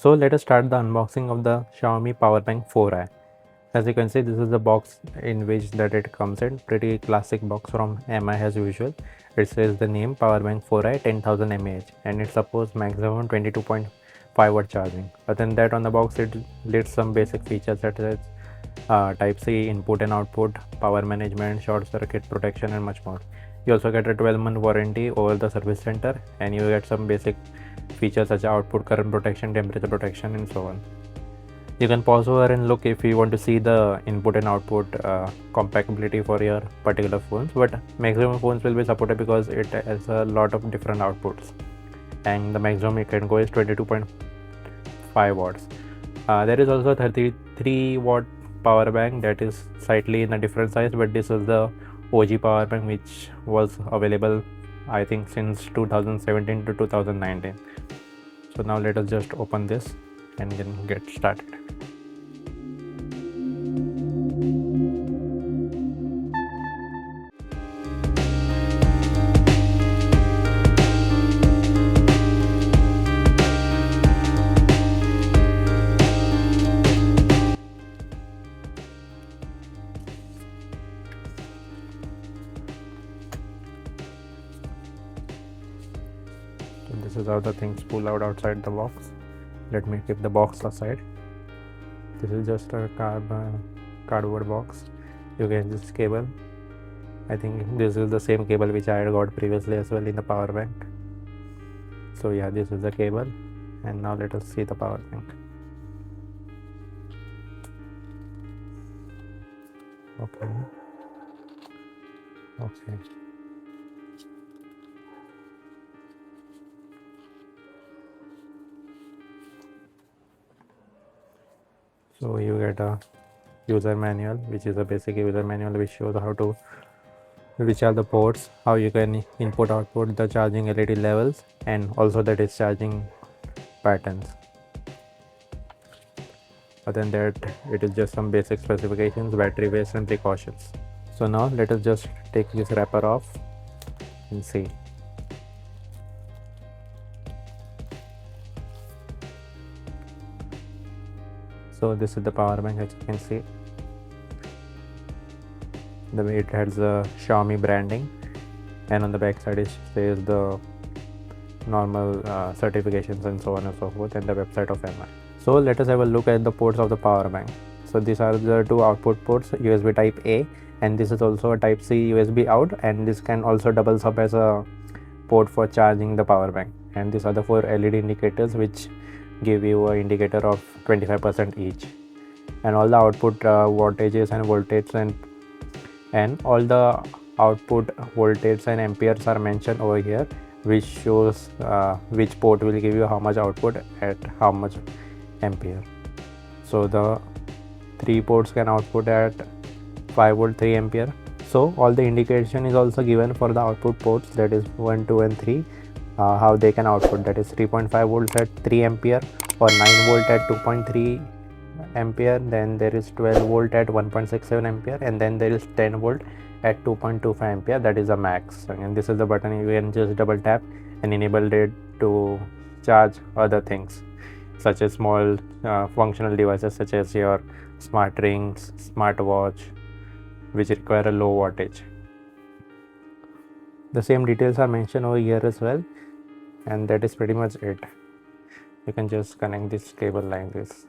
So let us start the unboxing of the Xiaomi Powerbank 4i. As you can see, this is the box in which that it comes in. Pretty classic box from MI as usual. It says the name Powerbank 4i 10,000 mAh and it supports maximum 22.5 watt charging. Other than that, on the box it lists some basic features such as Type C input and output, power management, short circuit protection, and much more. You also get a 12-month warranty over the service center, and you get some basic features such as output current protection, temperature protection, and so on. You can pause over and look if you want to see the input and output compatibility for your particular phones, but maximum phones will be supported because it has a lot of different outputs, and the maximum you can go is 22.5 watts. There is also 33 watt power bank that is slightly in a different size, but this is the OG power bank which was available I think since 2017 to 2019. So now let us just open this and then get started. So this is how the things pull out outside the box. Let me keep the box aside. This is just a cardboard box. You get this cable. I think this is the same cable which I had got previously as well in the power bank. So yeah, this is the cable, and now let us see the power bank. Okay. So you get a user manual, which is a basic user manual which shows which are the ports, how you can input output, the charging LED levels, and also the discharging patterns. Other than that, it is just some basic specifications, battery waste, and precautions. So now let us just take this wrapper off and see. So this is the power bank, as you can see. The way it has the Xiaomi branding, and on the back side it says the normal certifications and so on and so forth, and the website of MI. So let us have a look at the ports of the power bank. So these are the two output ports, USB type A, and this is also a type C USB out, and this can also doubles up as a port for charging the power bank. And these are the four LED indicators which give you an indicator of 25% each, and all the output wattages and voltage and all the output voltage and amperes are mentioned over here, which shows which port will give you how much output at how much ampere. So the three ports can output at 5 volt 3 ampere. So all the indication is also given for the output ports, that is 1, 2 and 3, how they can output, that is 3.5 volts at 3 ampere or 9 volt at 2.3 ampere, then there is 12 volt at 1.67 ampere, and then there is 10 volt at 2.25 ampere, that is the max. And this is the button you can just double tap and enable it to charge other things such as small functional devices such as your smart rings, smartwatch, which require a low wattage. The same details are mentioned over here as well, and that is pretty much it. You can just connect this cable like this.